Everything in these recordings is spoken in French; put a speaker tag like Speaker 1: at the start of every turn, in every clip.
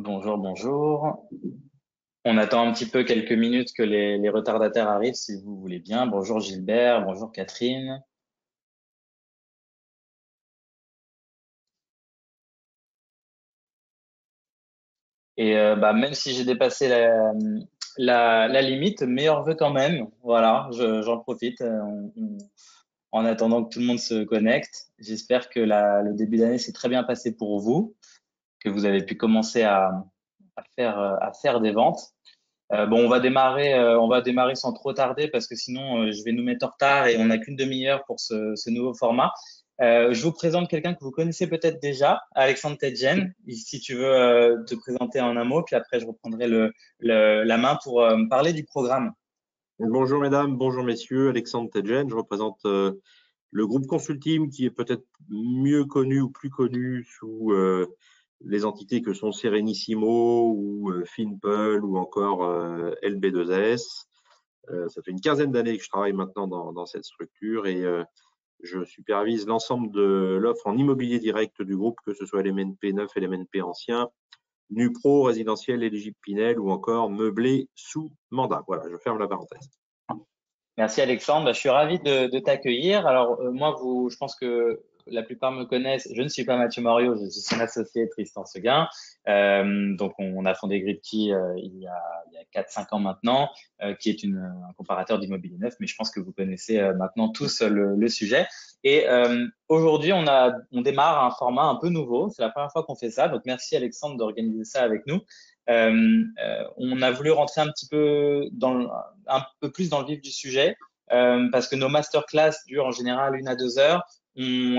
Speaker 1: Bonjour, bonjour. On attend un petit peu quelques minutes que les retardataires arrivent, si vous voulez bien. Bonjour Gilbert, bonjour Catherine. Et même si j'ai dépassé la limite, meilleur vœu quand même. Voilà, j'en profite en attendant que tout le monde se connecte. J'espère que le début d'année s'est très bien passé pour vous, que vous avez pu commencer à faire des ventes. Bon, on va démarrer sans trop tarder parce que sinon, je vais nous mettre en retard et on n'a qu'une demi-heure pour ce nouveau format. Je vous présente quelqu'un que vous connaissez peut-être déjà, Alexandre Tedjen. Si tu veux te présenter en un mot, puis après je reprendrai la main pour me parler du programme.
Speaker 2: Bonjour mesdames, bonjour messieurs, Alexandre Tedjen, je représente le groupe Consulteam qui est peut-être mieux connu ou plus connu sous les entités que sont Serenissimo ou Finpel ou encore LB2S. Ça fait une quinzaine d'années que je travaille maintenant dans cette structure et je supervise l'ensemble de l'offre en immobilier direct du groupe, que ce soit l'MNP neuf et l'MNP ancien, NuPro, résidentiel, éligible Pinel ou encore meublé sous mandat. Voilà, je ferme la parenthèse.
Speaker 1: Merci Alexandre. Je suis ravi de t'accueillir. Alors moi, je pense que la plupart me connaissent. Je ne suis pas Mathieu Morio, je suis son associé Tristan Seguin. Donc on a fondé Gripkey il y a 4-5 ans maintenant, qui est un comparateur d'immobilier neuf. Mais je pense que vous connaissez maintenant tous le sujet. Et aujourd'hui, on démarre un format un peu nouveau. C'est la première fois qu'on fait ça. Donc merci Alexandre d'organiser ça avec nous. On a voulu rentrer un peu plus dans le vif du sujet parce que nos masterclass durent en général 1 à 2 heures.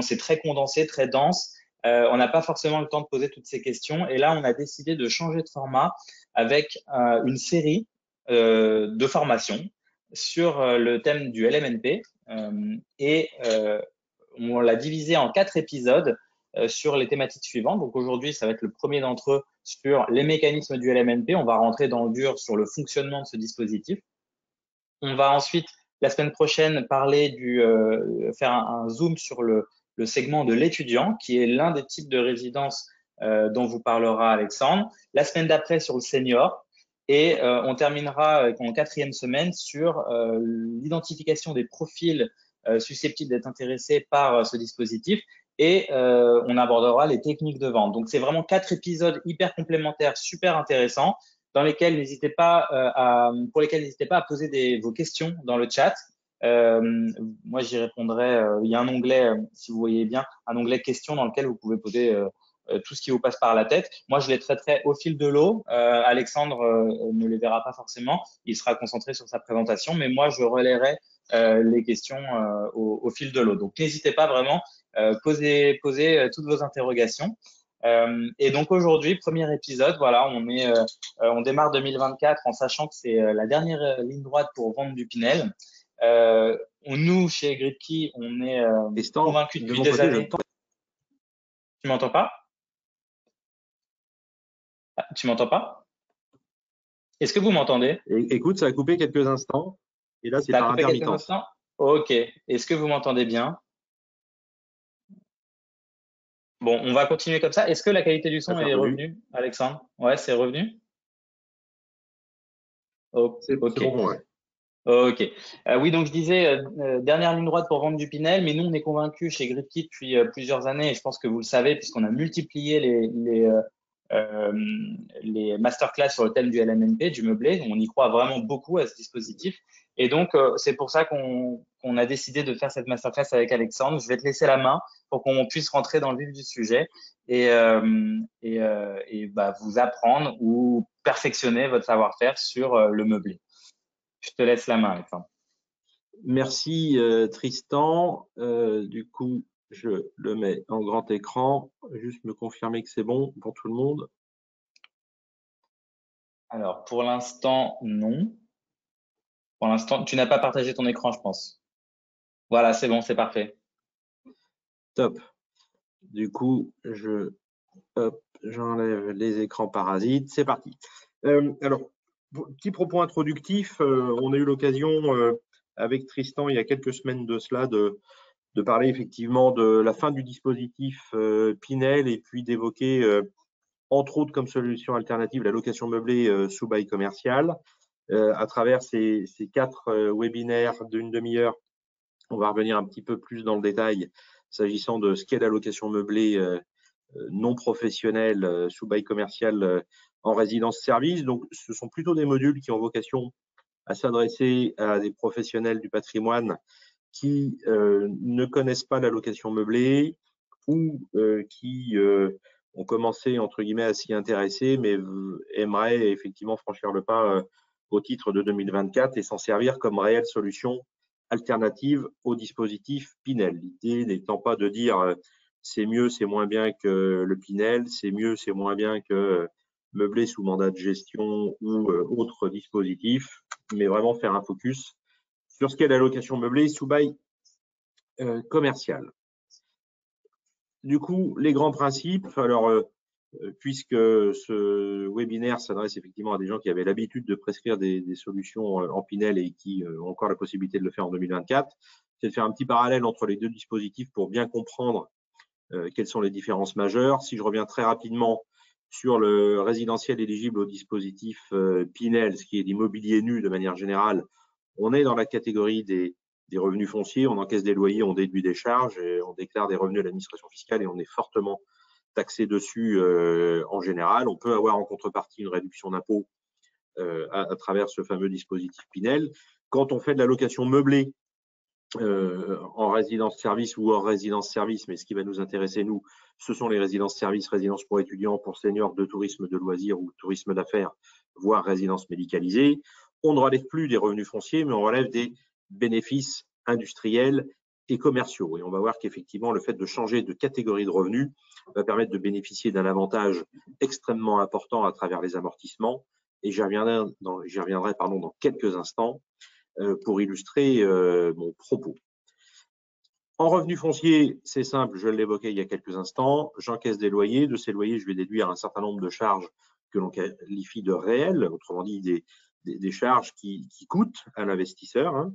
Speaker 1: C'est très condensé, très dense. On n'a pas forcément le temps de poser toutes ces questions. Et là, on a décidé de changer de format avec une série de formations sur le thème du LMNP. On l'a divisé en 4 épisodes sur les thématiques suivantes. Donc aujourd'hui, ça va être le premier d'entre eux sur les mécanismes du LMNP. On va rentrer dans le dur sur le fonctionnement de ce dispositif. On va ensuite, la semaine prochaine, faire un zoom sur le segment de l'étudiant, qui est l'un des types de résidences dont vous parlera Alexandre. La semaine d'après, sur le senior. Et on terminera en 4e semaine sur l'identification des profils susceptibles d'être intéressés par ce dispositif. Et on abordera les techniques de vente. Donc, c'est vraiment 4 épisodes hyper complémentaires, super intéressants, pour lesquels n'hésitez pas à poser vos questions dans le chat. Moi, j'y répondrai. Il y a un onglet, si vous voyez bien, un onglet questions dans lequel vous pouvez poser tout ce qui vous passe par la tête. Moi, je les traiterai au fil de l'eau. Alexandre ne les verra pas forcément. Il sera concentré sur sa présentation, mais moi, je relayerai les questions au fil de l'eau. Donc, n'hésitez pas vraiment, posez toutes vos interrogations. Et donc aujourd'hui, premier épisode, voilà, on démarre 2024 en sachant que c'est la dernière ligne droite pour vendre du Pinel. Nous, chez Gripkey, on est convaincus depuis des années. Tu m'entends pas? Tu m'entends pas? Est-ce que vous m'entendez?
Speaker 2: Écoute, ça a coupé quelques instants et là, c'est
Speaker 1: Ça a
Speaker 2: par
Speaker 1: coupé quelques
Speaker 2: intermittence.
Speaker 1: instants? Ok. Est-ce que vous m'entendez bien? Bon, on va continuer comme ça. Est-ce que la qualité du son est revenue, Alexandre? Ouais, c'est revenu?
Speaker 2: C'est bon, ouais.
Speaker 1: Ok. Oui, donc je disais, dernière ligne droite pour vendre du Pinel, mais nous, on est convaincus chez Gripkey depuis plusieurs années, et je pense que vous le savez, puisqu'on a multiplié les masterclass sur le thème du LMNP, du meublé. On y croit vraiment beaucoup à ce dispositif. Et donc, c'est pour ça qu'on a décidé de faire cette masterclass avec Alexandre. Je vais te laisser la main pour qu'on puisse rentrer dans le vif du sujet et vous apprendre ou perfectionner votre savoir-faire sur le meublé. Je te laisse la main, Alexandre.
Speaker 2: Merci Tristan. Du coup, je le mets en grand écran. Juste me confirmer que c'est bon pour tout le monde.
Speaker 1: Alors, pour l'instant, non. Pour l'instant, tu n'as pas partagé ton écran, je pense. Voilà, c'est bon, c'est parfait.
Speaker 2: Top. Du coup, j'enlève les écrans parasites. C'est parti. Alors, petit propos introductif, on a eu l'occasion avec Tristan il y a quelques semaines de cela de parler effectivement de la fin du dispositif Pinel et puis d'évoquer entre autres comme solution alternative la location meublée sous bail commercial. À travers ces 4 webinaires d'une demi-heure, on va revenir un petit peu plus dans le détail s'agissant de ce qu'est la location meublée non professionnelle sous bail commercial en résidence-service. Donc, ce sont plutôt des modules qui ont vocation à s'adresser à des professionnels du patrimoine qui ne connaissent pas la location meublée ou qui ont commencé, entre guillemets, à s'y intéresser, mais aimeraient effectivement franchir le pas au titre de 2024 et s'en servir comme réelle solution alternative au dispositif Pinel. L'idée n'étant pas de dire c'est mieux, c'est moins bien que le Pinel, c'est mieux, c'est moins bien que meublé sous mandat de gestion ou autre dispositif, mais vraiment faire un focus sur ce qu'est la location meublée sous bail commercial. Du coup, les grands principes, alors puisque ce webinaire s'adresse effectivement à des gens qui avaient l'habitude de prescrire des solutions en Pinel et qui ont encore la possibilité de le faire en 2024, c'est de faire un petit parallèle entre les deux dispositifs pour bien comprendre quelles sont les différences majeures. Si je reviens très rapidement sur le résidentiel éligible au dispositif Pinel, ce qui est l'immobilier nu de manière générale, on est dans la catégorie des revenus fonciers, on encaisse des loyers, on déduit des charges, et on déclare des revenus à l'administration fiscale et on est fortement taxé dessus en général. On peut avoir en contrepartie une réduction d'impôt à travers ce fameux dispositif Pinel. Quand on fait de la location meublée en résidence-service ou hors résidence-service, mais ce qui va nous intéresser, nous, ce sont les résidences-services, résidences pour étudiants, pour seniors, de tourisme de loisirs ou tourisme d'affaires, voire résidence médicalisée. On ne relève plus des revenus fonciers, mais on relève des bénéfices industriels et commerciaux. Et on va voir qu'effectivement, le fait de changer de catégorie de revenus va permettre de bénéficier d'un avantage extrêmement important à travers les amortissements. Et j'y reviendrai dans quelques instants pour illustrer mon propos. En revenu foncier, c'est simple, je l'évoquais il y a quelques instants, j'encaisse des loyers. De ces loyers, je vais déduire un certain nombre de charges que l'on qualifie de réelles, autrement dit des charges qui coûtent à l'investisseur,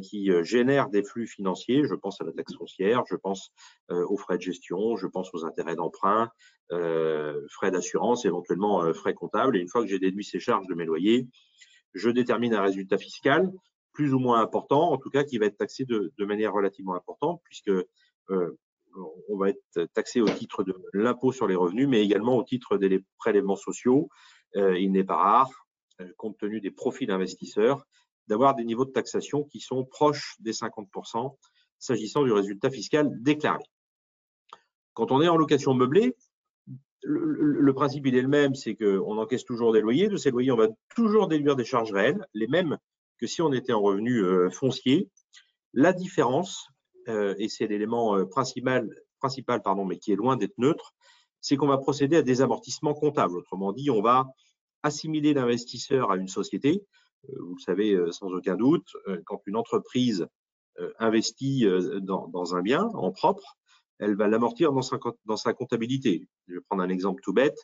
Speaker 2: qui génèrent des flux financiers. Je pense à la taxe foncière, je pense aux frais de gestion, je pense aux intérêts d'emprunt, frais d'assurance, éventuellement frais comptables. Et une fois que j'ai déduit ces charges de mes loyers, je détermine un résultat fiscal plus ou moins important, en tout cas qui va être taxé de manière relativement importante, puisque on va être taxé au titre de l'impôt sur les revenus, mais également au titre des prélèvements sociaux. Il n'est pas rare, compte tenu des profils d'investisseurs, d'avoir des niveaux de taxation qui sont proches des 50% s'agissant du résultat fiscal déclaré. Quand on est en location meublée, le principe il est le même, c'est qu'on encaisse toujours des loyers. De ces loyers, on va toujours déduire des charges réelles, les mêmes que si on était en revenu foncier. La différence, et c'est l'élément principal, mais qui est loin d'être neutre, c'est qu'on va procéder à des amortissements comptables. Autrement dit, on va assimiler l'investisseur à une société. Vous le savez sans aucun doute, quand une entreprise investit dans un bien en propre, elle va l'amortir dans sa comptabilité. Je vais prendre un exemple tout bête.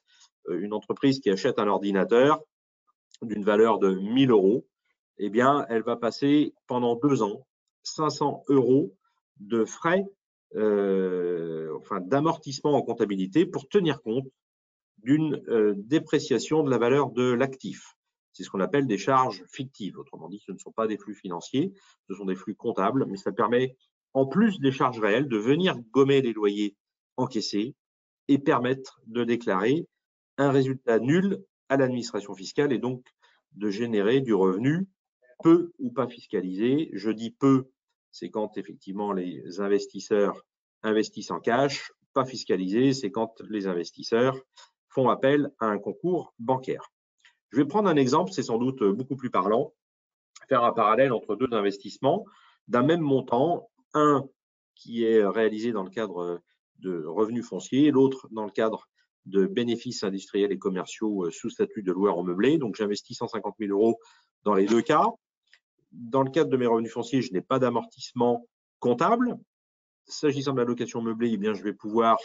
Speaker 2: Une entreprise qui achète un ordinateur d'une valeur de 1 000 €, eh bien, elle va passer pendant 2 ans 500 € de frais, d'amortissement en comptabilité pour tenir compte d'une dépréciation de la valeur de l'actif. C'est ce qu'on appelle des charges fictives. Autrement dit, ce ne sont pas des flux financiers, ce sont des flux comptables, mais ça permet, en plus des charges réelles, de venir gommer les loyers encaissés et permettre de déclarer un résultat nul à l'administration fiscale et donc de générer du revenu peu ou pas fiscalisé. Je dis peu, c'est quand effectivement les investisseurs investissent en cash, pas fiscalisé, c'est quand les investisseurs font appel à un concours bancaire. Je vais prendre un exemple, c'est sans doute beaucoup plus parlant, faire un parallèle entre deux investissements d'un même montant, un qui est réalisé dans le cadre de revenus fonciers, l'autre dans le cadre de bénéfices industriels et commerciaux sous statut de loueur en meublé. Donc, j'investis 150 000 € dans les deux cas. Dans le cadre de mes revenus fonciers, je n'ai pas d'amortissement comptable. S'agissant de la location meublée, eh bien, je vais pouvoir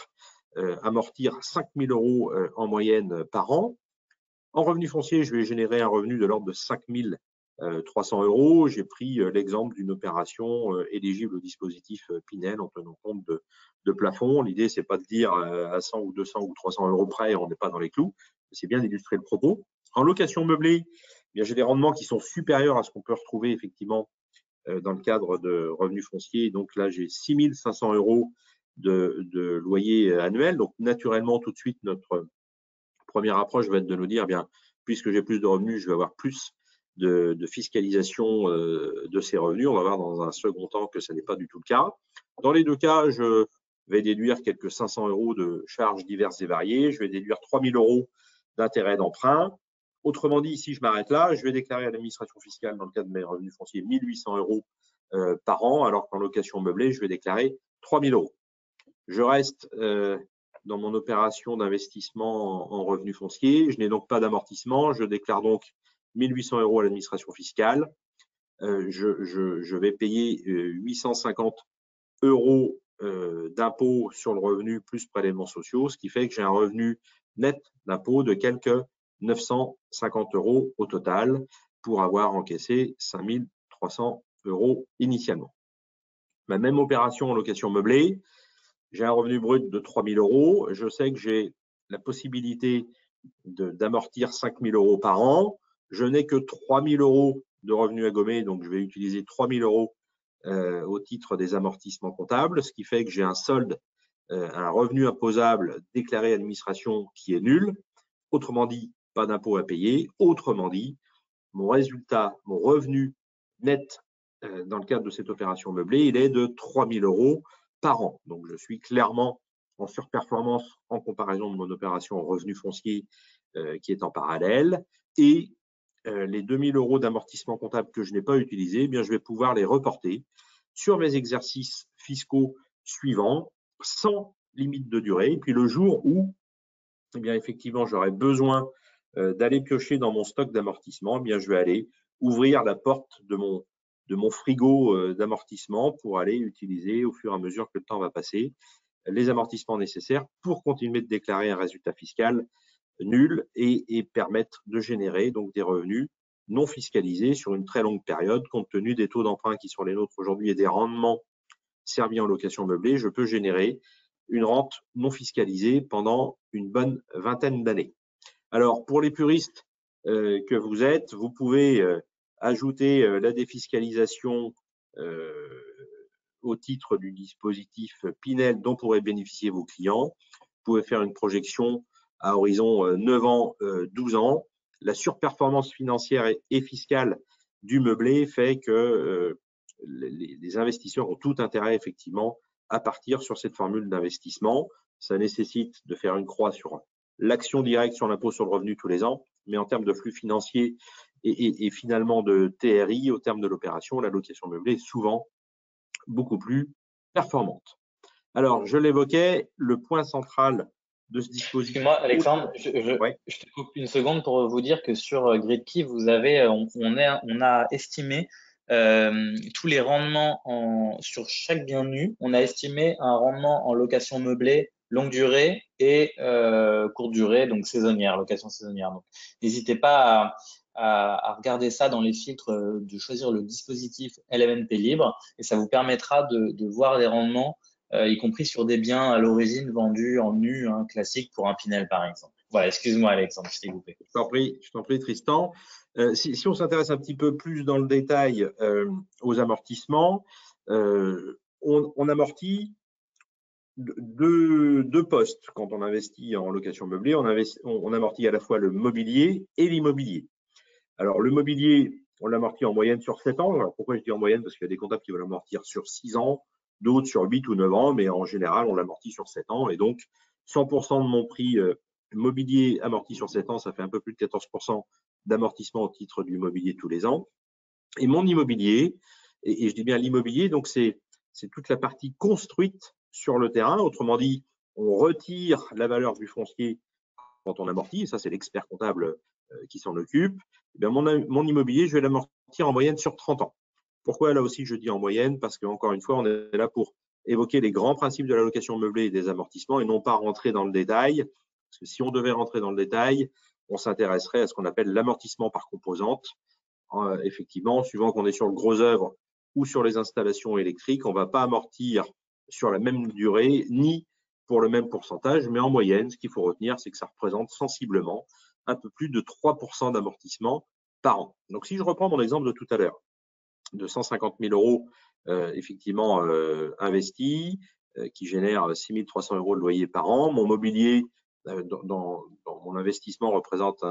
Speaker 2: amortir 5 000 € en moyenne par an. En revenu foncier, je vais générer un revenu de l'ordre de 5 300 €. J'ai pris l'exemple d'une opération éligible au dispositif Pinel en tenant compte de plafond. L'idée, c'est pas de dire à 100 ou 200 ou 300 € près, on n'est pas dans les clous. C'est bien d'illustrer le propos. En location meublée, j'ai des rendements qui sont supérieurs à ce qu'on peut retrouver effectivement dans le cadre de revenus fonciers. Donc là, j'ai 6 500 € de loyer annuel. Donc naturellement, tout de suite, notre première approche va être de nous dire, bien, puisque j'ai plus de revenus, je vais avoir plus de fiscalisation de ces revenus. On va voir dans un second temps que ce n'est pas du tout le cas. Dans les deux cas, je vais déduire quelques 500 € de charges diverses et variées. Je vais déduire 3 000 € d'intérêt d'emprunt. Autrement dit, si je m'arrête là, je vais déclarer à l'administration fiscale, dans le cas de mes revenus fonciers, 1 800 € par an, alors qu'en location meublée, je vais déclarer 3 000 €. Je reste dans mon opération d'investissement en revenus fonciers. Je n'ai donc pas d'amortissement. Je déclare donc 1 800 € à l'administration fiscale. Je vais payer 850 € d'impôts sur le revenu plus prélèvements sociaux, ce qui fait que j'ai un revenu net d'impôts de quelques 950 € au total pour avoir encaissé 5 300 € initialement. Ma même opération en location meublée, j'ai un revenu brut de 3 000 €. Je sais que j'ai la possibilité d'amortir 5 000 € par an. Je n'ai que 3 000 € de revenus à gommer, donc je vais utiliser 3 000 € au titre des amortissements comptables, ce qui fait que j'ai un solde, un revenu imposable déclaré à l'administration qui est nul. Autrement dit, pas d'impôt à payer. Autrement dit, mon résultat, mon revenu net dans le cadre de cette opération meublée, il est de 3 000 € par an. Donc, je suis clairement en surperformance en comparaison de mon opération en revenu foncier qui est en parallèle. Et les 2 000 € d'amortissement comptable que je n'ai pas utilisés, eh bien, je vais pouvoir les reporter sur mes exercices fiscaux suivants sans limite de durée. Et puis, le jour où, eh bien, effectivement, j'aurai besoin d'aller piocher dans mon stock d'amortissement, eh bien, je vais aller ouvrir la porte de mon frigo d'amortissement pour aller utiliser au fur et à mesure que le temps va passer les amortissements nécessaires pour continuer de déclarer un résultat fiscal nul et permettre de générer donc des revenus non fiscalisés sur une très longue période. Compte tenu des taux d'emprunt qui sont les nôtres aujourd'hui et des rendements servis en location meublée, je peux générer une rente non fiscalisée pendant une bonne vingtaine d'années. Alors, pour les puristes que vous êtes, vous pouvez ajouter la défiscalisation au titre du dispositif Pinel dont pourraient bénéficier vos clients. Vous pouvez faire une projection à horizon 9 ans, 12 ans. La surperformance financière et fiscale du meublé fait que les investisseurs ont tout intérêt effectivement à partir sur cette formule d'investissement. Ça nécessite de faire une croix sur l'action directe sur l'impôt sur le revenu tous les ans, mais en termes de flux financiers et finalement de TRI, au terme de l'opération, la location meublée est souvent beaucoup plus performante. Alors, je l'évoquais, le point central de ce dispositif.
Speaker 1: Excuse-moi, Alexandre, je te coupe une seconde pour vous dire que sur Gridkey, on a estimé tous les rendements sur chaque bien nu. On a estimé un rendement en location meublée longue durée et courte durée, donc saisonnière, location saisonnière. Donc, n'hésitez pas à regarder ça dans les filtres, de choisir le dispositif LMNP libre et ça vous permettra de voir les rendements, y compris sur des biens à l'origine vendus en nu, classique pour un Pinel par exemple. Voilà, excuse-moi Alexandre, je t'ai coupé.
Speaker 2: Je t'en prie Tristan. Si on s'intéresse un petit peu plus dans le détail aux amortissements, on amortit deux postes quand on investit en location meublée. On amortit à la fois le mobilier et l'immobilier. Alors, le mobilier, on l'amortit en moyenne sur 7 ans. Alors, pourquoi je dis en moyenne? Parce qu'il y a des comptables qui veulent l'amortir sur 6 ans, d'autres sur 8 ou 9 ans, mais en général, on l'amortit sur 7 ans. Et donc, 100% de mon prix mobilier amorti sur 7 ans, ça fait un peu plus de 14% d'amortissement au titre du mobilier tous les ans. Et mon immobilier, et je dis bien l'immobilier, donc c'est toute la partie construite sur le terrain. Autrement dit, on retire la valeur du foncier quand on amortit, et ça c'est l'expert comptable qui s'en occupe. Eh bien, mon immobilier, je vais l'amortir en moyenne sur 30 ans. Pourquoi là aussi je dis en moyenne? Parce qu'encore une fois, on est là pour évoquer les grands principes de la location meublée et des amortissements et non pas rentrer dans le détail. Parce que si on devait rentrer dans le détail, on s'intéresserait à ce qu'on appelle l'amortissement par composante. effectivement, suivant qu'on est sur le gros œuvre ou sur les installations électriques, on ne va pas amortir sur la même durée, ni pour le même pourcentage, mais en moyenne, ce qu'il faut retenir, c'est que ça représente sensiblement un peu plus de 3% d'amortissement par an. Donc, si je reprends mon exemple de tout à l'heure, de 150 000 euros effectivement investis, qui génère 6 300 euros de loyer par an, mon mobilier dans mon investissement représente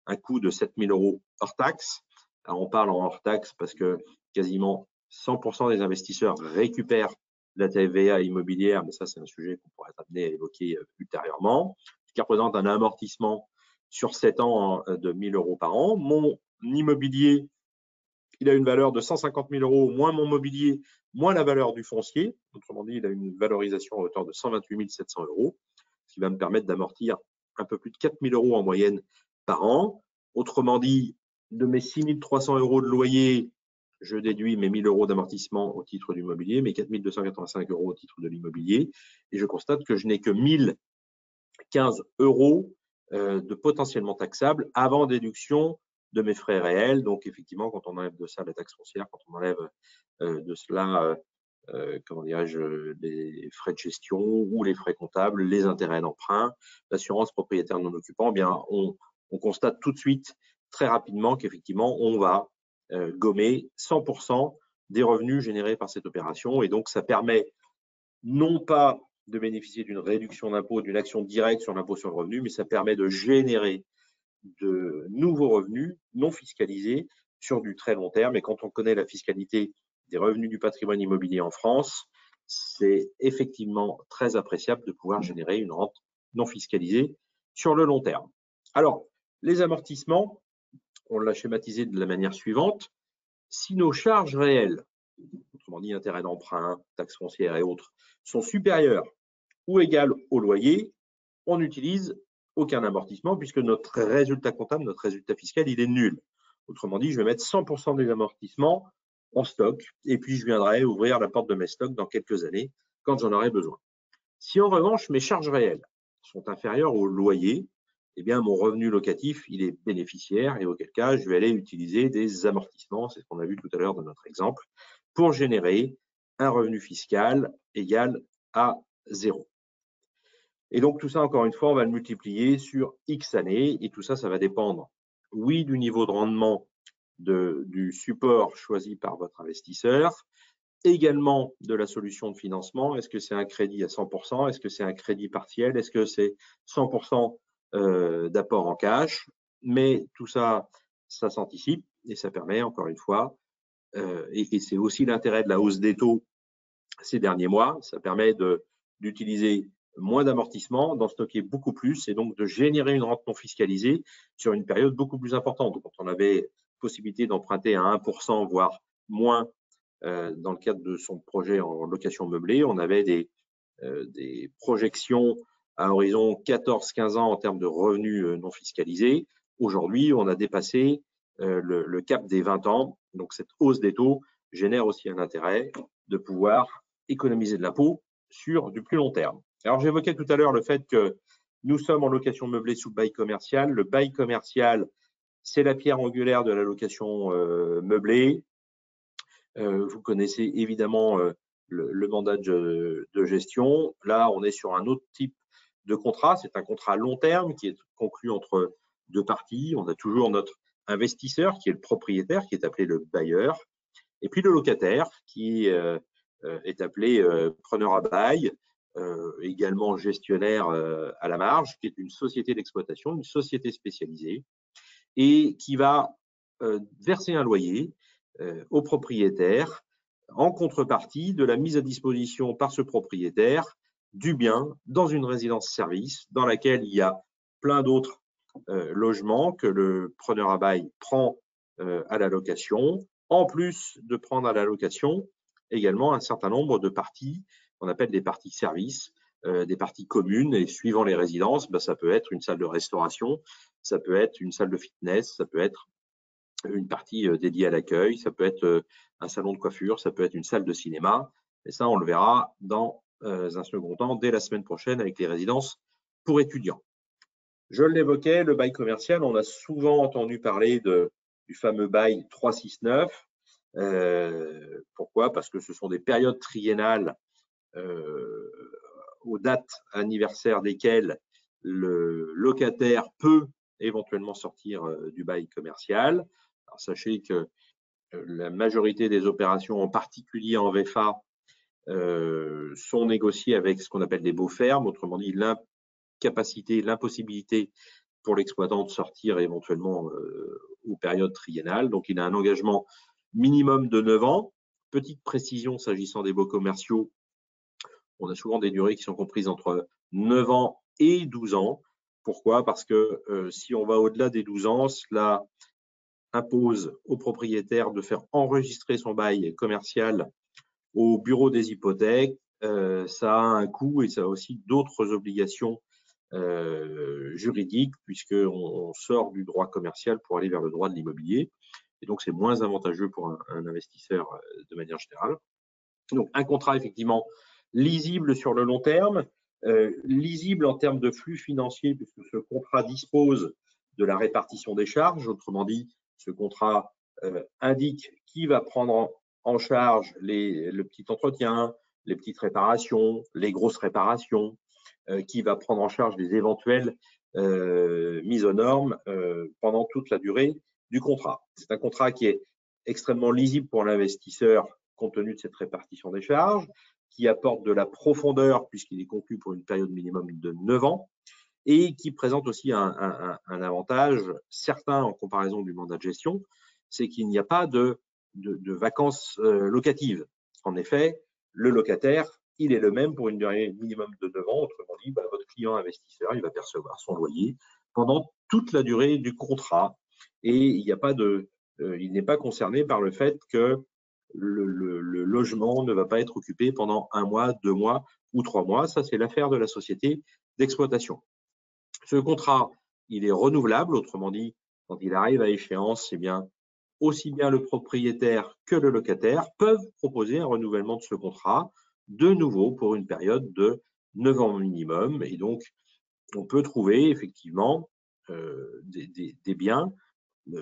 Speaker 2: un coût de 7 000 euros hors taxe. Alors, on parle en hors taxe parce que quasiment 100% des investisseurs récupèrent la TVA immobilière, mais ça, c'est un sujet qu'on pourrait être amené à évoquer ultérieurement, ce qui représente un amortissement sur 7 ans de 1 000 euros par an. Mon immobilier, il a une valeur de 150 000 euros, moins mon mobilier, moins la valeur du foncier. Autrement dit, il a une valorisation à hauteur de 128 700 euros, ce qui va me permettre d'amortir un peu plus de 4 000 euros en moyenne par an. Autrement dit, de mes 6 300 euros de loyer, je déduis mes 1 000 euros d'amortissement au titre du mobilier, mes 4 285 euros au titre de l'immobilier, et je constate que je n'ai que 1 015 euros de potentiellement taxables avant déduction de mes frais réels. Donc, effectivement, quand on enlève de ça la taxe foncière, quand on enlève de cela, comment dirais-je, les frais de gestion ou les frais comptables, les intérêts d'emprunt, l'assurance propriétaire non occupant, eh bien, on constate tout de suite, très rapidement, qu'effectivement, on va gommer 100% des revenus générés par cette opération. Et donc, ça permet non pas de bénéficier d'une réduction d'impôt, d'une action directe sur l'impôt sur le revenu, mais ça permet de générer de nouveaux revenus non fiscalisés sur du très long terme. Et quand on connaît la fiscalité des revenus du patrimoine immobilier en France, c'est effectivement très appréciable de pouvoir générer une rente non fiscalisée sur le long terme. Alors, les amortissements, on l'a schématisé de la manière suivante. Si nos charges réelles, autrement dit intérêts d'emprunt, taxes foncières et autres, sont supérieures ou égales au loyer, on n'utilise aucun amortissement puisque notre résultat comptable, notre résultat fiscal, il est nul. Autrement dit, je vais mettre 100% des amortissements en stock et puis je viendrai ouvrir la porte de mes stocks dans quelques années quand j'en aurai besoin. Si en revanche, mes charges réelles sont inférieures au loyer, eh bien, mon revenu locatif, il est bénéficiaire et auquel cas, je vais aller utiliser des amortissements, c'est ce qu'on a vu tout à l'heure dans notre exemple, pour générer un revenu fiscal égal à 0. Et donc, tout ça, encore une fois, on va le multiplier sur X années et tout ça, ça va dépendre, oui, du niveau de rendement du support choisi par votre investisseur, également de la solution de financement. Est-ce que c'est un crédit à 100%? Est-ce que c'est un crédit partiel? Est-ce que c'est 100% d'apport en cash? Mais tout ça, ça s'anticipe et ça permet, encore une fois, et c'est aussi l'intérêt de la hausse des taux ces derniers mois, ça permet d'utiliser moins d'amortissement, d'en stocker beaucoup plus et donc de générer une rente non fiscalisée sur une période beaucoup plus importante. Donc, quand on avait possibilité d'emprunter à 1%, voire moins, dans le cadre de son projet en location meublée, on avait des projections à horizon 14-15 ans en termes de revenus non fiscalisés. Aujourd'hui, on a dépassé le cap des 20 ans. Donc, cette hausse des taux génère aussi un intérêt de pouvoir économiser de l'impôt sur du plus long terme. Alors, j'évoquais tout à l'heure le fait que nous sommes en location meublée sous bail commercial. Le bail commercial, c'est la pierre angulaire de la location meublée. Vous connaissez évidemment le mandat de gestion. Là, on est sur un autre type de contrat. C'est un contrat à long terme qui est conclu entre deux parties. On a toujours notre investisseur qui est le propriétaire, qui est appelé le bailleur, et puis le locataire qui est appelé preneur à bail, également gestionnaire à la marge, qui est une société d'exploitation, une société spécialisée, et qui va verser un loyer au propriétaire en contrepartie de la mise à disposition par ce propriétaire du bien dans une résidence-service dans laquelle il y a plein d'autres logements que le preneur à bail prend à la location, en plus de prendre à la location également un certain nombre de parties qu'on appelle des parties services, des parties communes, et suivant les résidences, ça peut être une salle de restauration, ça peut être une salle de fitness, ça peut être une partie dédiée à l'accueil, ça peut être un salon de coiffure, ça peut être une salle de cinéma, et ça on le verra dans un second temps dès la semaine prochaine avec les résidences pour étudiants. Je l'évoquais, le bail commercial, on a souvent entendu parler du fameux bail 369. Pourquoi? Parce que ce sont des périodes triennales aux dates anniversaires desquelles le locataire peut éventuellement sortir du bail commercial. Alors, sachez que la majorité des opérations, en particulier en VFA, sont négociées avec ce qu'on appelle des baux fermes, autrement dit l'incapacité, l'impossibilité pour l'exploitant de sortir éventuellement aux périodes triennales. Donc, il a un engagement minimum de 9 ans. Petite précision s'agissant des baux commerciaux, on a souvent des durées qui sont comprises entre 9 ans et 12 ans. Pourquoi? Parce que si on va au-delà des 12 ans, cela impose au propriétaire de faire enregistrer son bail commercial au bureau des hypothèques. Ça a un coût et ça a aussi d'autres obligations juridiques, puisqu'on sort du droit commercial pour aller vers le droit de l'immobilier. Et donc, c'est moins avantageux pour un investisseur de manière générale. Donc, un contrat, effectivement, lisible sur le long terme, lisible en termes de flux financiers, puisque ce contrat dispose de la répartition des charges. Autrement dit, ce contrat indique qui va prendre en charge le petit entretien, les petites réparations, les grosses réparations, qui va prendre en charge les éventuelles mises aux normes pendant toute la durée du contrat. C'est un contrat qui est extrêmement lisible pour l'investisseur compte tenu de cette répartition des charges, qui apporte de la profondeur puisqu'il est conclu pour une période minimum de 9 ans et qui présente aussi un avantage certain en comparaison du mandat de gestion, c'est qu'il n'y a pas de vacances locatives. En effet, le locataire, il est le même pour une durée minimum de 9 ans. Autrement dit, votre client investisseur, il va percevoir son loyer pendant toute la durée du contrat et il n'est pas concerné par le fait que le logement ne va pas être occupé pendant 1 mois, 2 mois ou 3 mois. Ça, c'est l'affaire de la société d'exploitation. Ce contrat, il est renouvelable, autrement dit, quand il arrive à échéance, eh bien, aussi bien le propriétaire que le locataire peuvent proposer un renouvellement de ce contrat de nouveau pour une période de 9 ans minimum. Et donc, on peut trouver effectivement des biens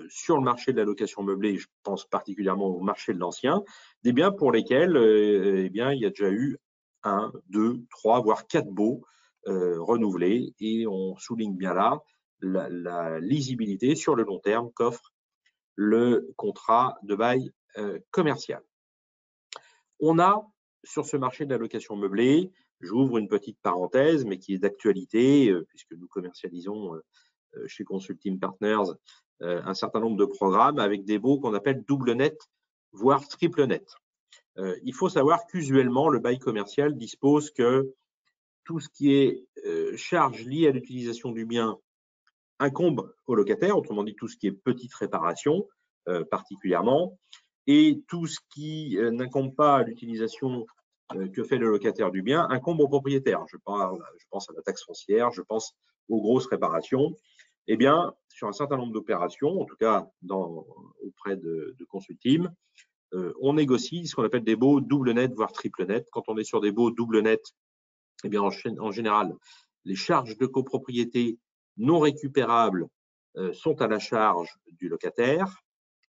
Speaker 2: sur le marché de la location meublée, je pense particulièrement au marché de l'ancien, des biens pour lesquels eh bien, il y a déjà eu 1, 2, 3, voire 4 baux renouvelés. Et on souligne bien là la lisibilité sur le long terme qu'offre le contrat de bail commercial. On a sur ce marché de la location meublée, j'ouvre une petite parenthèse, mais qui est d'actualité, puisque nous commercialisons chez Consulting Partners un certain nombre de programmes avec des baux qu'on appelle double net, voire triple net. Il faut savoir qu'usuellement, le bail commercial dispose que tout ce qui est charge liée à l'utilisation du bien incombe au locataire, autrement dit tout ce qui est petite réparation particulièrement, et tout ce qui n'incombe pas à l'utilisation que fait le locataire du bien incombe au propriétaire. Je pense à la taxe foncière, je pense aux grosses réparations. Eh bien, sur un certain nombre d'opérations, en tout cas auprès de Consulteam, on négocie ce qu'on appelle des baux double net, voire triple net. Quand on est sur des baux double net, eh bien, en général, les charges de copropriété non récupérables sont à la charge du locataire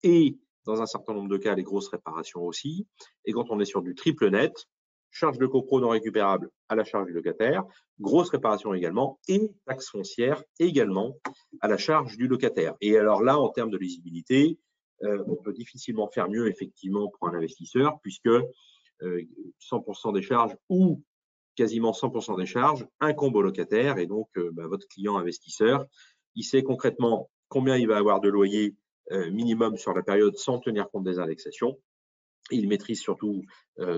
Speaker 2: et, dans un certain nombre de cas, les grosses réparations aussi. Et quand on est sur du triple net, charges de copro non récupérables à la charge du locataire, grosses réparations également et taxes foncières également à la charge du locataire. Et alors là, en termes de lisibilité, on peut difficilement faire mieux effectivement pour un investisseur puisque 100% des charges ou quasiment 100% des charges incombent au locataire et donc votre client investisseur, il sait concrètement combien il va avoir de loyer minimum sur la période sans tenir compte des indexations. Il maîtrise surtout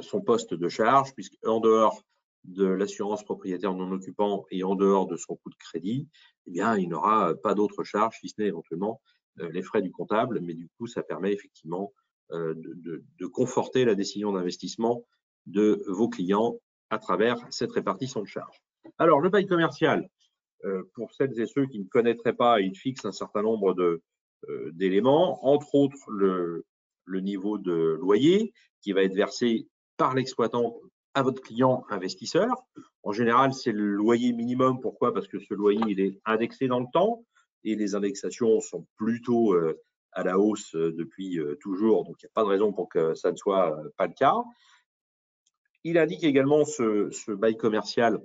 Speaker 2: son poste de charge, puisqu'en dehors de l'assurance propriétaire non occupant et en dehors de son coût de crédit, eh bien, il n'aura pas d'autres charges, si ce n'est éventuellement les frais du comptable. Mais du coup, ça permet effectivement de conforter la décision d'investissement de vos clients à travers cette répartition de charges. Alors, le bail commercial, pour celles et ceux qui ne connaîtraient pas, il fixe un certain nombre d'éléments, entre autres le niveau de loyer qui va être versé par l'exploitant à votre client investisseur. En général, c'est le loyer minimum. Pourquoi? Parce que ce loyer, il est indexé dans le temps et les indexations sont plutôt à la hausse depuis toujours, donc il n'y a pas de raison pour que ça ne soit pas le cas. Il indique également ce bail commercial,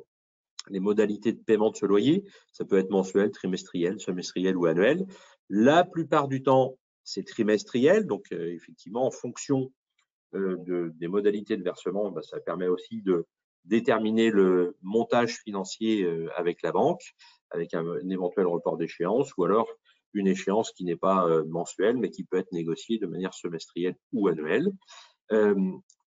Speaker 2: les modalités de paiement de ce loyer. Ça peut être mensuel, trimestriel, semestriel ou annuel. La plupart du temps, c'est trimestriel, donc effectivement, en fonction des modalités de versement, ça permet aussi de déterminer le montage financier avec la banque, avec un éventuel report d'échéance, ou alors une échéance qui n'est pas mensuelle, mais qui peut être négociée de manière semestrielle ou annuelle.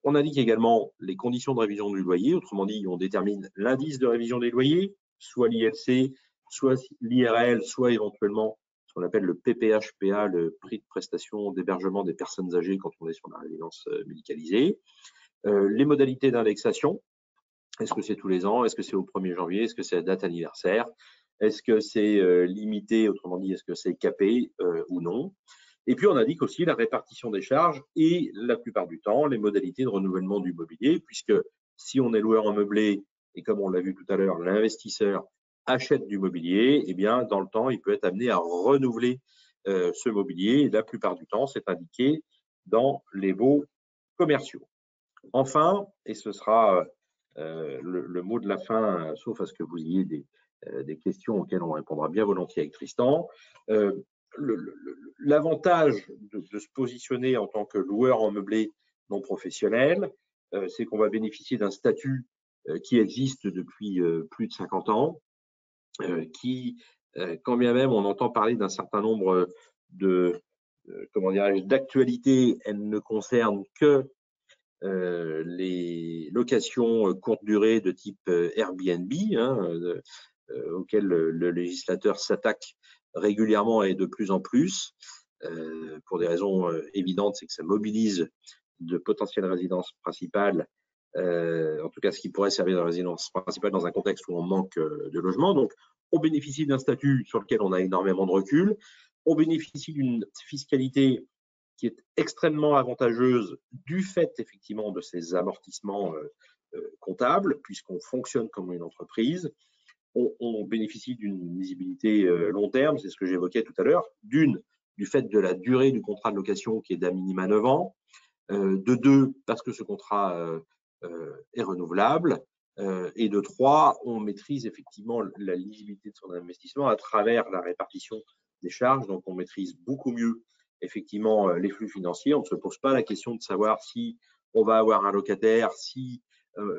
Speaker 2: On indique également les conditions de révision du loyer, autrement dit, on détermine l'indice de révision des loyers, soit l'ILC, soit l'IRL, soit éventuellement ce qu'on appelle le PPHPA, le prix de prestation d'hébergement des personnes âgées quand on est sur la résidence médicalisée. Les modalités d'indexation, est-ce que c'est tous les ans, est-ce que c'est au 1er janvier, est-ce que c'est la date anniversaire, est-ce que c'est limité, autrement dit, est-ce que c'est capé ou non. Et puis, on indique aussi la répartition des charges et, la plupart du temps, les modalités de renouvellement du mobilier, puisque si on est loueur en meublé, et comme on l'a vu tout à l'heure, l'investisseur achète du mobilier, eh bien, dans le temps, il peut être amené à renouveler ce mobilier. Et la plupart du temps, c'est indiqué dans les baux commerciaux. Enfin, et ce sera le mot de la fin, sauf à ce que vous ayez des questions auxquelles on répondra bien volontiers avec Tristan, l'avantage de se positionner en tant que loueur en meublé non professionnel, c'est qu'on va bénéficier d'un statut qui existe depuis plus de 50 ans, qui, quand bien même on entend parler d'un certain nombre d'actualités, elles ne concernent que les locations courte durée de type Airbnb, auxquelles le législateur s'attaque régulièrement et de plus en plus, pour des raisons évidentes, c'est que ça mobilise de potentielles résidences principales, en tout cas ce qui pourrait servir de résidence principale dans un contexte où on manque de logements. Donc, on bénéficie d'un statut sur lequel on a énormément de recul, on bénéficie d'une fiscalité qui est extrêmement avantageuse du fait effectivement de ces amortissements comptables, puisqu'on fonctionne comme une entreprise. On bénéficie d'une visibilité long terme, c'est ce que j'évoquais tout à l'heure, du fait de la durée du contrat de location qui est d'à minima 9 ans, de 2, parce que ce contrat est renouvelable, et de 3, on maîtrise effectivement la lisibilité de son investissement à travers la répartition des charges, donc on maîtrise beaucoup mieux effectivement les flux financiers. On ne se pose pas la question de savoir si on va avoir un locataire, si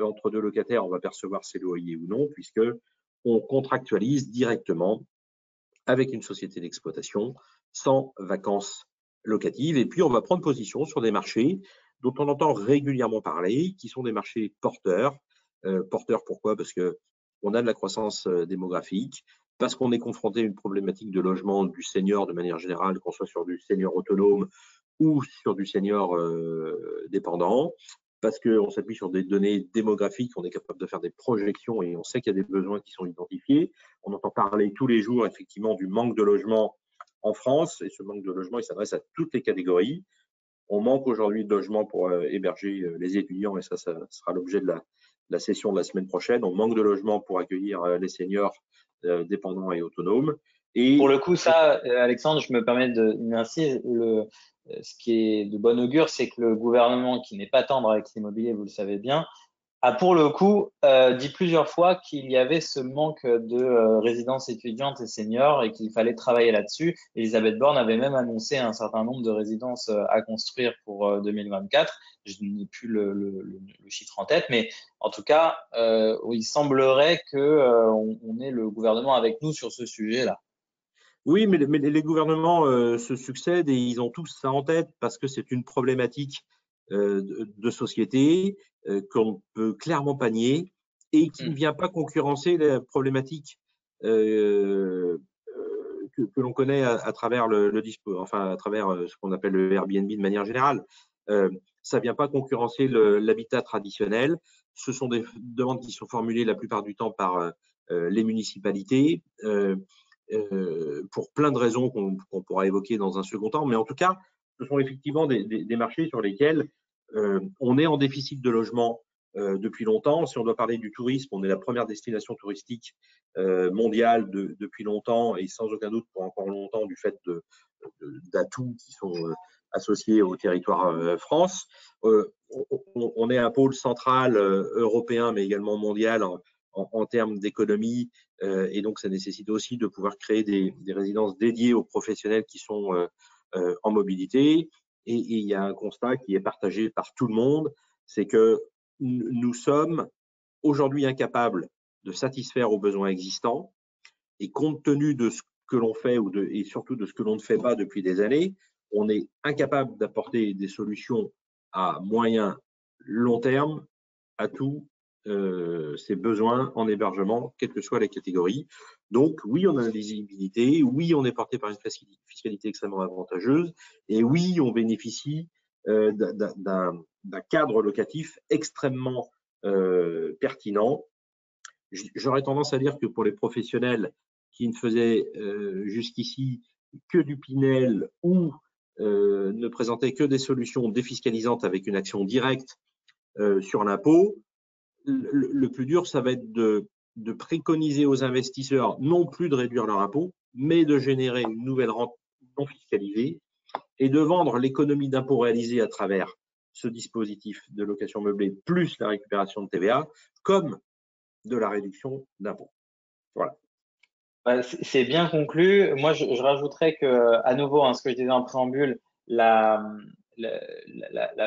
Speaker 2: entre deux locataires on va percevoir ses loyers ou non, puisque on contractualise directement avec une société d'exploitation sans vacances locatives. Et puis on va prendre position sur des marchés dont on entend régulièrement parler, qui sont des marchés porteurs. Porteurs pourquoi? Parce qu'on a de la croissance démographique, parce qu'on est confronté à une problématique de logement du senior de manière générale, qu'on soit sur du senior autonome ou sur du senior dépendant, parce qu'on s'appuie sur des données démographiques, on est capable de faire des projections et on sait qu'il y a des besoins qui sont identifiés. On entend parler tous les jours effectivement du manque de logement en France, et ce manque de logement, il s'adresse à toutes les catégories. On manque aujourd'hui de logements pour héberger les étudiants, et ça sera l'objet de la session de la semaine prochaine. On manque de logements pour accueillir les seniors dépendants et autonomes. Et
Speaker 1: pour le coup, ça, Alexandre, je me permets d'insister, ce qui est de bon augure, c'est que le gouvernement, qui n'est pas tendre avec l'immobilier, vous le savez bien, a pour le coup dit plusieurs fois qu'il y avait ce manque de résidences étudiantes et seniors et qu'il fallait travailler là-dessus. Elisabeth Borne avait même annoncé un certain nombre de résidences à construire pour 2024. Je n'ai plus le chiffre en tête, mais en tout cas, il semblerait que on ait le gouvernement avec nous sur ce sujet-là.
Speaker 2: Oui, mais les gouvernements se succèdent et ils ont tous ça en tête parce que c'est une problématique de société qu'on ne peut clairement pas nier et qui ne vient pas concurrencer la problématique que l'on connaît à travers à travers ce qu'on appelle le Airbnb de manière générale. Ça ne vient pas concurrencer l'habitat traditionnel. Ce sont des demandes qui sont formulées la plupart du temps par les municipalités. Pour plein de raisons qu'on pourra évoquer dans un second temps. Mais en tout cas, ce sont effectivement des marchés sur lesquels on est en déficit de logement depuis longtemps. Si on doit parler du tourisme, on est la première destination touristique mondiale depuis longtemps et sans aucun doute pour encore longtemps du fait d'atouts qui sont associés au territoire France. On est un pôle central européen mais également mondial en termes d'économie et donc ça nécessite aussi de pouvoir créer des résidences dédiées aux professionnels qui sont en mobilité. Et il y a un constat qui est partagé par tout le monde, c'est que nous sommes aujourd'hui incapables de satisfaire aux besoins existants et compte tenu de ce que l'on fait et surtout de ce que l'on ne fait pas depuis des années, on est incapable d'apporter des solutions à moyen, long terme à tous ces besoins en hébergement, quelles que soient les catégories. Donc, oui, on a une visibilité, oui, on est porté par une fiscalité extrêmement avantageuse, et oui, on bénéficie d'un cadre locatif extrêmement pertinent. J'aurais tendance à dire que pour les professionnels qui ne faisaient jusqu'ici que du Pinel ou ne présentaient que des solutions défiscalisantes avec une action directe sur l'impôt, le plus dur, ça va être de préconiser aux investisseurs non plus de réduire leur impôt, mais de générer une nouvelle rente non fiscalisée et de vendre l'économie d'impôt réalisée à travers ce dispositif de location meublée plus la récupération de TVA comme de la réduction d'impôt. Voilà.
Speaker 1: C'est bien conclu. Moi, je rajouterais que, à nouveau, ce que je disais en préambule, la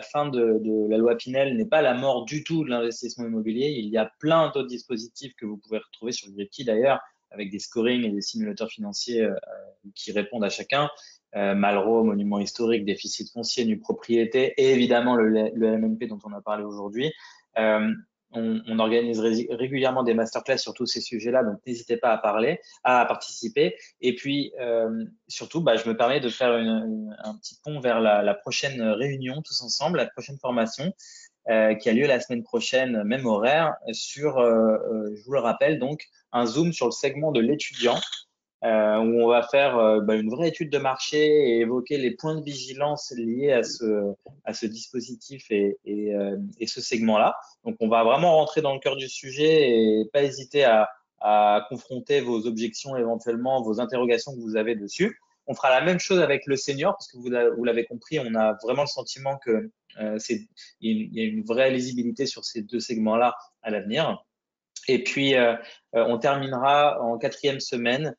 Speaker 1: fin de la loi Pinel n'est pas la mort du tout de l'investissement immobilier. Il y a plein d'autres dispositifs que vous pouvez retrouver sur Gripkey d'ailleurs, avec des scorings et des simulateurs financiers qui répondent à chacun. Malraux, monument historique, déficit foncier, nue propriété et évidemment le MNP dont on a parlé aujourd'hui. On organise régulièrement des masterclass sur tous ces sujets-là, donc n'hésitez pas à participer. Et puis, surtout, je me permets de faire un petit pont vers la prochaine réunion tous ensemble, la prochaine formation qui a lieu la semaine prochaine, même horaire, sur, je vous le rappelle, donc un zoom sur le segment de l'étudiant. Où on va faire une vraie étude de marché et évoquer les points de vigilance liés à ce dispositif et ce segment-là. Donc, on va vraiment rentrer dans le cœur du sujet et pas hésiter à confronter vos objections éventuellement, vos interrogations que vous avez dessus. On fera la même chose avec le senior parce que vous l'avez compris, on a vraiment le sentiment que il y a une vraie lisibilité sur ces deux segments-là à l'avenir. Et puis, on terminera en 4e semaine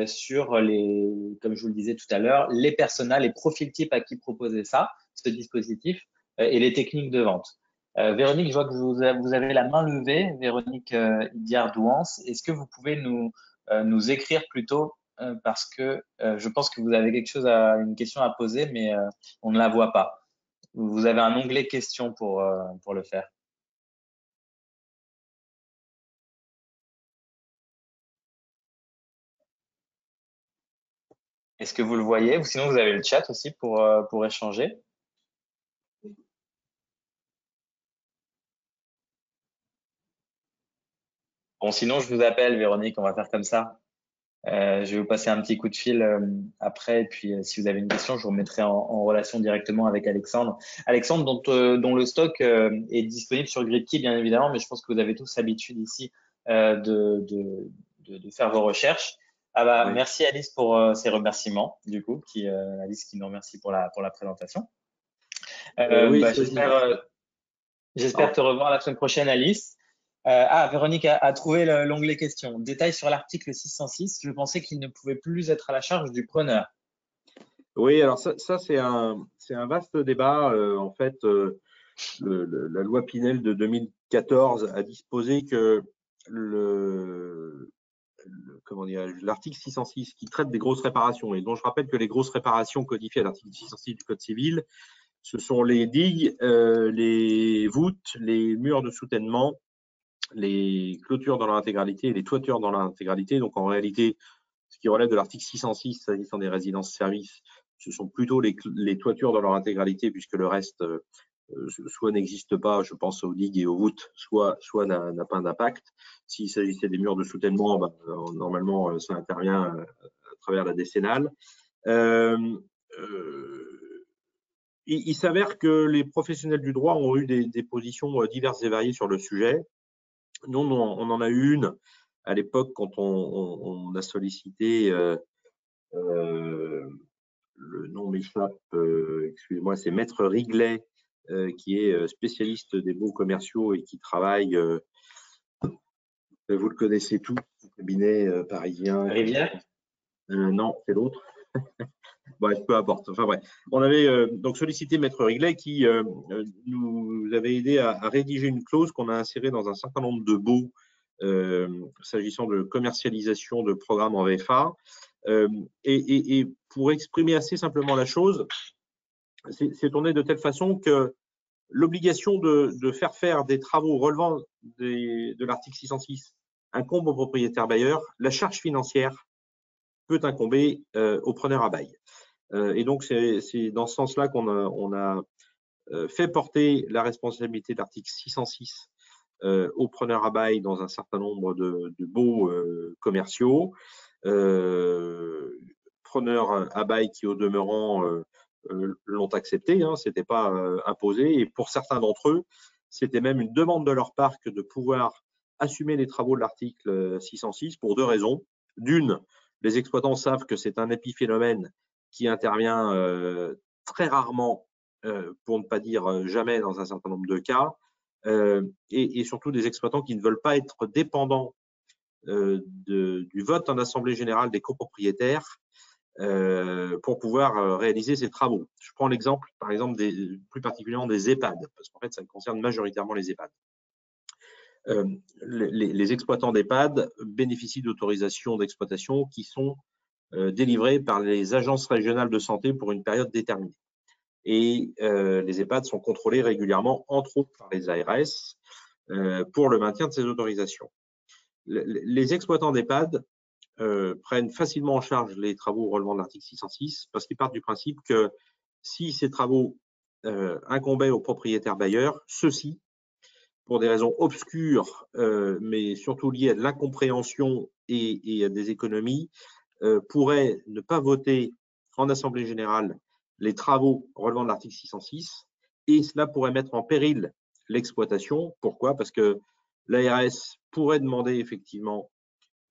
Speaker 1: sur comme je vous le disais tout à l'heure, les personas, les profils types à qui proposer ce dispositif et les techniques de vente. Véronique, je vois que vous avez la main levée, Véronique Diard-Douance. Est-ce que vous pouvez nous écrire plutôt parce que je pense que vous avez une question à poser, mais on ne la voit pas. Vous avez un onglet questions pour le faire. Est-ce que vous le voyez? Ou sinon, vous avez le chat aussi pour échanger. Bon, sinon, je vous appelle, Véronique, on va faire comme ça. Je vais vous passer un petit coup de fil après. Et puis, si vous avez une question, je vous remettrai en relation directement avec Alexandre. Alexandre, dont le stock est disponible sur Gripkey, bien évidemment, mais je pense que vous avez tous l'habitude ici de faire vos recherches. Oui. Merci Alice pour ces remerciements, du coup, Alice qui nous remercie pour la présentation.
Speaker 2: Oui,
Speaker 1: j'espère te revoir la semaine prochaine, Alice. Véronique a trouvé l'onglet questions. Détail sur l'article 606. Je pensais qu'il ne pouvait plus être à la charge du preneur.
Speaker 2: Oui, alors ça c'est un vaste débat. En fait, la loi Pinel de 2014 a disposé que l'article 606 qui traite des grosses réparations et dont je rappelle que les grosses réparations codifiées à l'article 606 du Code civil, ce sont les digues, les voûtes, les murs de soutènement, les clôtures dans leur intégralité et les toitures dans leur intégralité. Donc en réalité, ce qui relève de l'article 606 s'agissant des résidences-services, ce sont plutôt les toitures dans leur intégralité puisque le reste soit n'existe pas, je pense aux digues et aux voûtes, soit n'a pas d'impact. S'il s'agissait des murs de soutènement, normalement ça intervient à travers la décennale. il s'avère que les professionnels du droit ont eu des positions diverses et variées sur le sujet. Nous, on en a eu une à l'époque quand on a sollicité, le nom m'échappe, excusez-moi, c'est Maître Riglet, qui est spécialiste des baux commerciaux et qui travaille, vous le connaissez tous, cabinet parisien.
Speaker 1: Rivière?
Speaker 2: Non, c'est l'autre. Bref, peu importe. Enfin bref, on avait donc sollicité Maître Riglet qui nous avait aidé à rédiger une clause qu'on a insérée dans un certain nombre de baux s'agissant de commercialisation de programmes en VFA. Et pour exprimer assez simplement la chose, c'est tourné de telle façon que l'obligation de faire des travaux relevant de l'article 606 incombe au propriétaire bailleur. La charge financière peut incomber au preneur à bail. Et donc, c'est dans ce sens-là qu'on a fait porter la responsabilité de l'article 606 au preneur à bail dans un certain nombre de baux commerciaux. Preneurs à bail qui, au demeurant, l'ont accepté, hein, ce n'était pas imposé. Et pour certains d'entre eux, c'était même une demande de leur part que de pouvoir assumer les travaux de l'article 606 pour deux raisons. D'une, les exploitants savent que c'est un épiphénomène qui intervient très rarement, pour ne pas dire jamais dans un certain nombre de cas, et surtout des exploitants qui ne veulent pas être dépendants du vote en assemblée générale des copropriétaires pour pouvoir réaliser ces travaux. Je prends l'exemple, par exemple, plus particulièrement des EHPAD, parce qu'en fait, ça concerne majoritairement les EHPAD. Les exploitants d'EHPAD bénéficient d'autorisations d'exploitation qui sont délivrées par les agences régionales de santé pour une période déterminée. Et les EHPAD sont contrôlés régulièrement, entre autres par les ARS, pour le maintien de ces autorisations. Les exploitants d'EHPAD prennent facilement en charge les travaux relevant de l'article 606 parce qu'ils partent du principe que si ces travaux incombaient aux propriétaires bailleurs, ceux-ci, pour des raisons obscures, mais surtout liées à de l'incompréhension et à des économies, pourraient ne pas voter en assemblée générale les travaux relevant de l'article 606 et cela pourrait mettre en péril l'exploitation. Pourquoi? Parce que l'ARS pourrait demander effectivement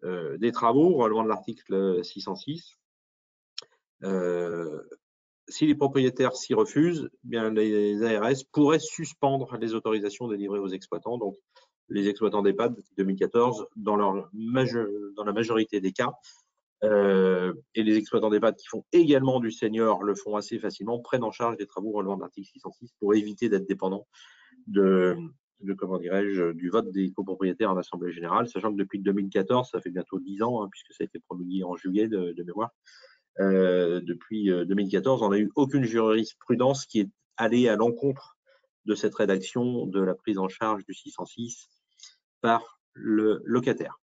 Speaker 2: des travaux relevant de l'article 606. Si les propriétaires s'y refusent, bien les ARS pourraient suspendre les autorisations délivrées aux exploitants. Donc, les exploitants d'EHPAD depuis 2014, dans la majorité des cas, et les exploitants d'EHPAD qui font également du senior le font assez facilement, prennent en charge des travaux relevant de l'article 606 pour éviter d'être dépendants comment dirais-je, du vote des copropriétaires en assemblée générale, sachant que depuis 2014, ça fait bientôt 10 ans, hein, puisque ça a été promulgué en juillet de mémoire, depuis 2014, on n'a eu aucune jurisprudence qui est allée à l'encontre de cette rédaction de la prise en charge du 606 par le locataire.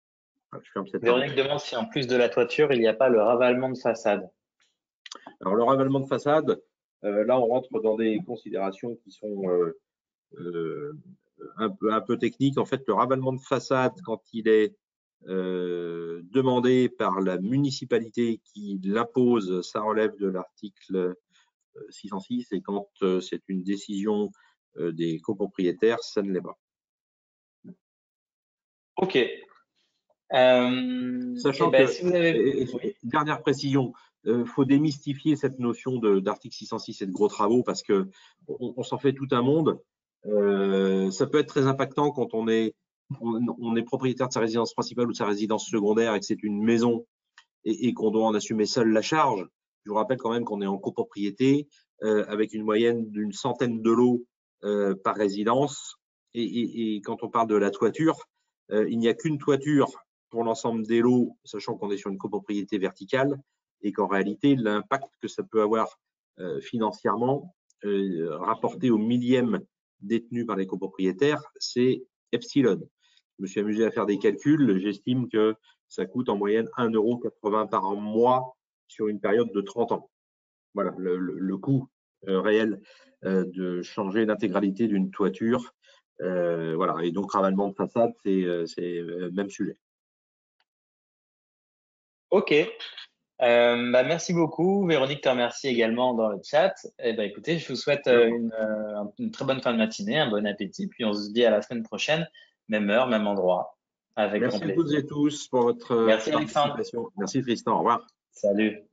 Speaker 1: Je ferme cette Véronique demande si en plus de la toiture, il n'y a pas le ravalement de façade.
Speaker 2: Alors le ravalement de façade, là on rentre dans des considérations qui sont un peu techniques. En fait, le ravalement de façade, quand il est demandé par la municipalité qui l'impose, ça relève de l'article 606, et quand c'est une décision des copropriétaires, ça ne l'est pas.
Speaker 1: Ok.
Speaker 2: Sachant que, si vous avez... dernière précision, faut démystifier cette notion d'article 606 et de gros travaux parce que on s'en fait tout un monde. Ça peut être très impactant quand on est propriétaire de sa résidence principale ou de sa résidence secondaire et que c'est une maison et qu'on doit en assumer seul la charge. Je vous rappelle quand même qu'on est en copropriété avec une moyenne d'une centaine de lots par résidence. Et quand on parle de la toiture, il n'y a qu'une toiture pour l'ensemble des lots, sachant qu'on est sur une copropriété verticale et qu'en réalité, l'impact que ça peut avoir financièrement, rapporté au millième détenu par les copropriétaires, c'est epsilon. Je me suis amusé à faire des calculs. J'estime que ça coûte en moyenne 1,80 € par mois sur une période de 30 ans. Voilà le coût réel de changer l'intégralité d'une toiture. Voilà. Et donc, ravalement de façade, c'est le même sujet.
Speaker 1: Ok. Merci beaucoup. Véronique te remercie également dans le chat. Et écoutez, je vous souhaite une très bonne fin de matinée, un bon appétit. Puis on se dit à la semaine prochaine, même heure, même endroit, avec grand
Speaker 2: Merci à toutes
Speaker 1: plaisir.
Speaker 2: et tous pour votre
Speaker 1: Merci Alexandre.
Speaker 2: participation. Merci Tristan. Au revoir.
Speaker 1: Salut.